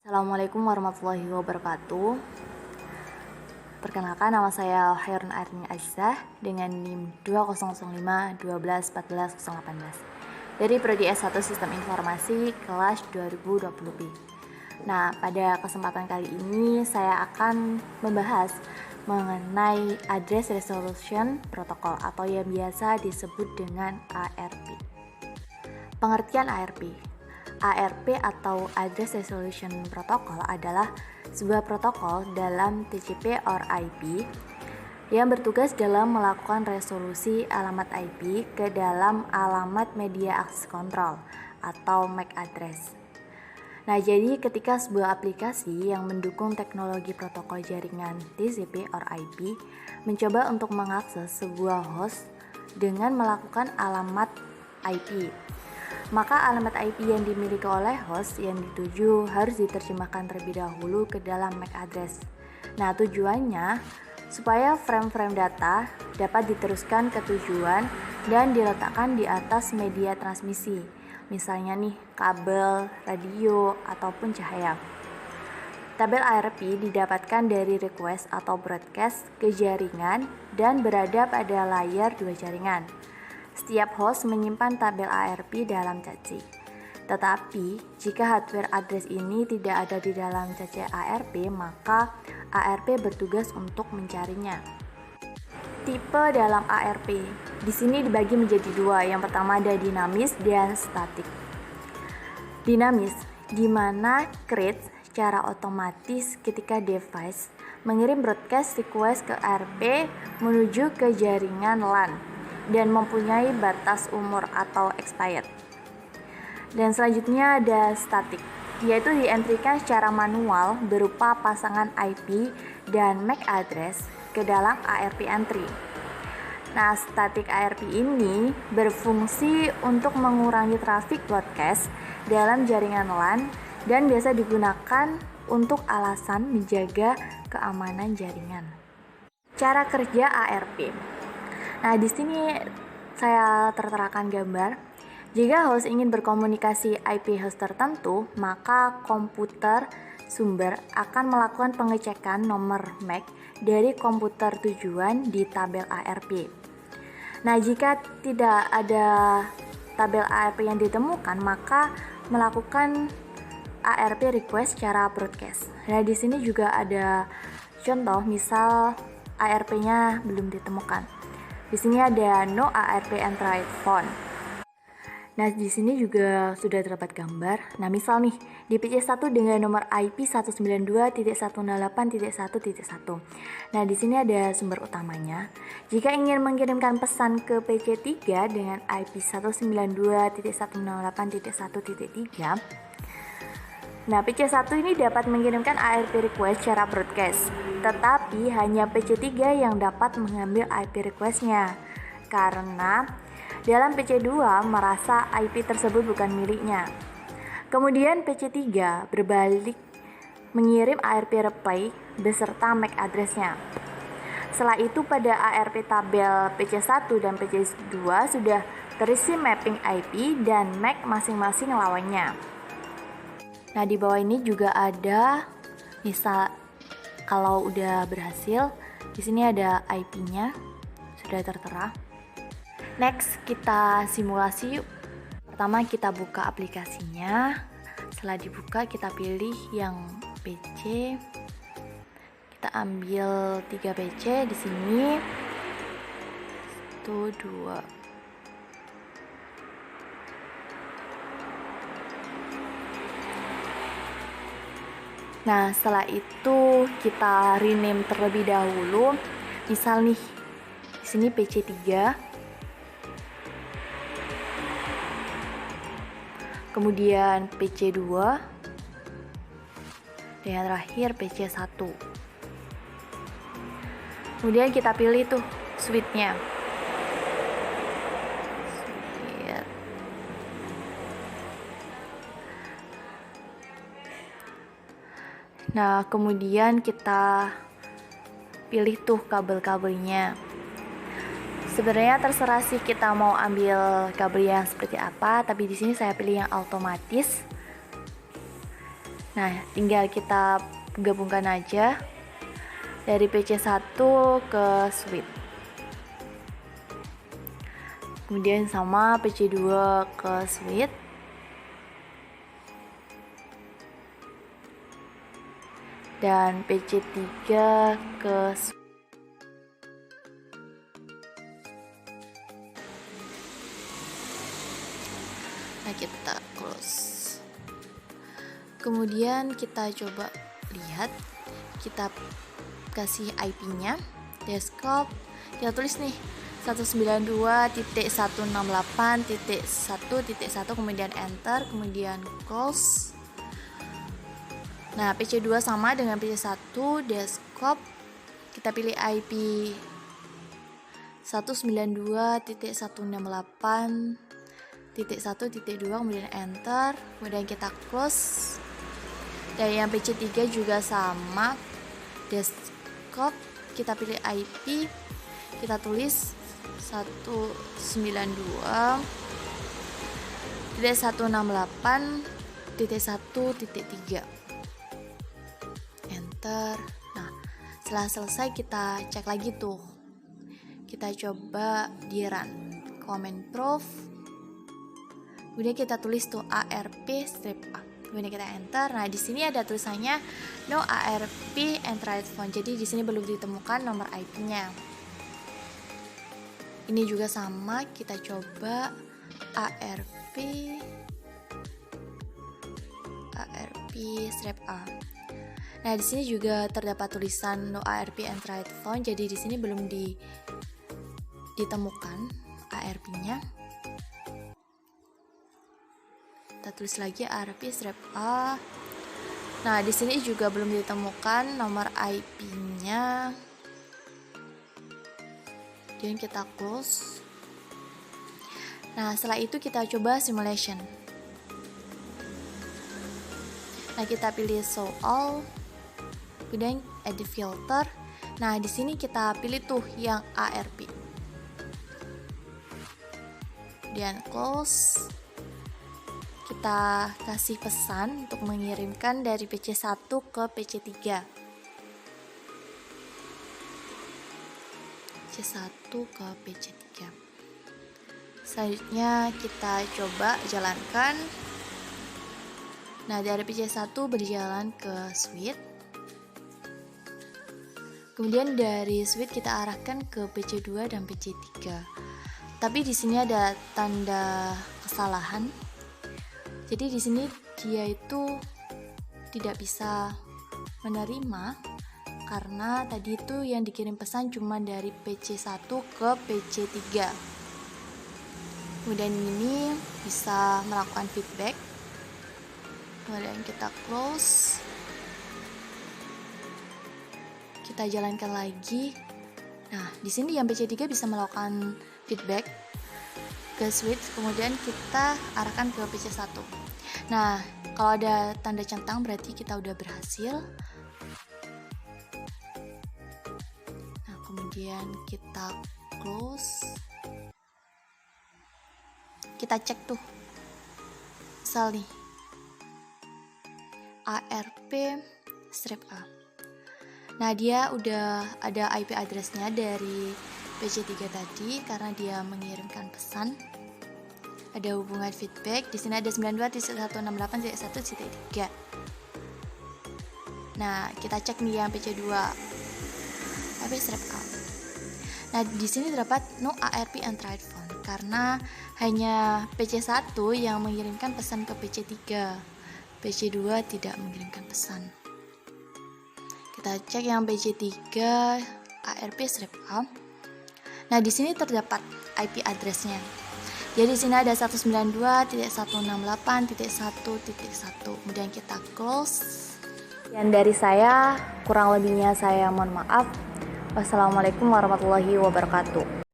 Assalamualaikum warahmatullahi wabarakatuh. Perkenalkan, nama saya Khairun Arni Azizzah dengan NIM 2005-12-14-018 dari Prodi S1 Sistem Informasi kelas 2020B. Nah, pada kesempatan kali ini saya akan membahas mengenai Address Resolution Protocol atau yang biasa disebut dengan ARP. Pengertian ARP. ARP atau Address Resolution Protocol adalah sebuah protokol dalam TCP or IP yang bertugas dalam melakukan resolusi alamat IP ke dalam alamat media access control atau MAC address. Nah, jadi ketika sebuah aplikasi yang mendukung teknologi protokol jaringan TCP or IP mencoba untuk mengakses sebuah host dengan melakukan alamat IP, maka alamat IP yang dimiliki oleh host yang dituju harus diterjemahkan terlebih dahulu ke dalam MAC address. Nah, tujuannya supaya frame-frame data dapat diteruskan ke tujuan dan diletakkan di atas media transmisi, misalnya nih kabel, radio, ataupun cahaya. Tabel ARP didapatkan dari request atau broadcast ke jaringan dan berada pada layar dua jaringan. Setiap host menyimpan tabel ARP dalam cache. Tetapi, jika hardware address ini tidak ada di dalam cache ARP, maka ARP bertugas untuk mencarinya. Tipe dalam ARP di sini dibagi menjadi dua. Yang pertama ada dinamis dan statik. Dinamis, di mana create secara otomatis ketika device mengirim broadcast request ke ARP menuju ke jaringan LAN dan mempunyai batas umur atau expired. Dan selanjutnya ada static, yaitu dientrikan secara manual berupa pasangan IP dan MAC address ke dalam ARP entry. Nah, static ARP ini berfungsi untuk mengurangi traffic broadcast dalam jaringan LAN dan biasa digunakan untuk alasan menjaga keamanan jaringan. Cara kerja ARP. Nah, di sini saya terterakan gambar. Jika host ingin berkomunikasi IP host tertentu, maka komputer sumber akan melakukan pengecekan nomor MAC dari komputer tujuan di tabel ARP. Nah, jika tidak ada tabel ARP yang ditemukan, maka melakukan ARP request secara broadcast. Nah, di sini juga ada contoh, misal ARP-nya belum ditemukan. Di sini ada no ARP entry found. Nah, di sini juga sudah terdapat gambar. Nah, misal nih, di PC1 dengan nomor IP 192.168.1.1. Nah, di sini ada sumber utamanya. Jika ingin mengirimkan pesan ke PC3 dengan IP 192.168.1.3, nah, PC1 ini dapat mengirimkan ARP request secara broadcast, tetapi hanya PC3 yang dapat mengambil IP requestnya, karena dalam PC2 merasa IP tersebut bukan miliknya. Kemudian PC3 berbalik mengirim ARP reply beserta MAC address-nya. Setelah itu pada ARP tabel PC1 dan PC2 sudah terisi mapping IP dan MAC masing-masing lawannya. Nah, di bawah ini juga ada, misal kalau udah berhasil, di sini ada IP-nya sudah tertera. Next, kita simulasi yuk. Pertama kita buka aplikasinya. Setelah dibuka, kita pilih yang PC. Kita ambil 3 PC di sini. 1 2. Nah, setelah itu kita rename terlebih dahulu. Misal nih, di sini PC3. Kemudian PC2. Dan yang terakhir PC1. Kemudian kita pilih tuh switch-nya. Nah, kemudian kita pilih tuh kabel-kabelnya. Sebenarnya terserah sih kita mau ambil kabel yang seperti apa, tapi di sini saya pilih yang otomatis. Nah, tinggal kita gabungkan aja dari PC1 ke switch. Kemudian sama PC2 ke switch. Dan PC3 ke switch. Nah, kita close. Kemudian kita coba lihat, kita kasih IP-nya, desktop, kita tulis nih 192.168.1.1, kemudian enter, kemudian close. Nah, PC2 sama dengan PC1, desktop, kita pilih IP 192.168.1.2, kemudian enter, kemudian kita close. Dan yang PC3 juga sama, desktop, kita pilih IP, kita tulis 192.168.1.3, enter. Nah, setelah selesai kita cek lagi tuh, kita coba di run command prompt, kemudian kita tulis tuh ARP strip A, kemudian kita enter. Nah, di sini ada tulisannya no ARP Android phone, jadi di sini belum ditemukan nomor IP-nya. Ini juga sama, kita coba ARP strip A. Nah, di sini juga terdapat tulisan no ARP Android phone, jadi di sini belum ditemukan ARP-nya. Kita tulis lagi ARP strip A. Nah, di sini juga belum ditemukan nomor IP-nya. Dan kita close. Nah, setelah itu kita coba simulation. Nah, kita pilih show all, kemudian edit filter. Nah, di sini kita pilih tuh yang ARP. Dan close. Kita kasih pesan untuk mengirimkan dari PC1 ke PC3. PC1 ke PC3. Selanjutnya kita coba jalankan. Nah, dari PC1 berjalan ke switch. Kemudian dari switch kita arahkan ke PC2 dan PC3. Tapi di sini ada tanda kesalahan. Jadi di sini dia itu tidak bisa menerima karena tadi itu yang dikirim pesan cuma dari PC1 ke PC3. Kemudian ini bisa melakukan feedback. Kemudian kita close. Kita jalankan lagi. Nah, di sini yang PC3 bisa melakukan feedback ke switch, kemudian kita arahkan ke PC1. Nah, kalau ada tanda centang berarti kita udah berhasil. Nah, kemudian kita close. Kita cek tuh. Misal nih, ARP strip A. Nah, dia udah ada IP address-nya dari PC3 tadi karena dia mengirimkan pesan. Ada hubungan feedback. Di sini ada 92.168.1.3. Nah, kita cek nih yang PC2. IP strip A. Nah, di sini terdapat no ARP Android phone karena hanya PC1 yang mengirimkan pesan ke PC3. PC2 tidak mengirimkan pesan. Kita cek yang PC3 ARP strip A. Nah, di sini terdapat IP address-nya. Jadi di sini ada 192.168.1.1. Kemudian kita close. Dan dari saya, kurang lebihnya saya mohon maaf. Wassalamualaikum warahmatullahi wabarakatuh.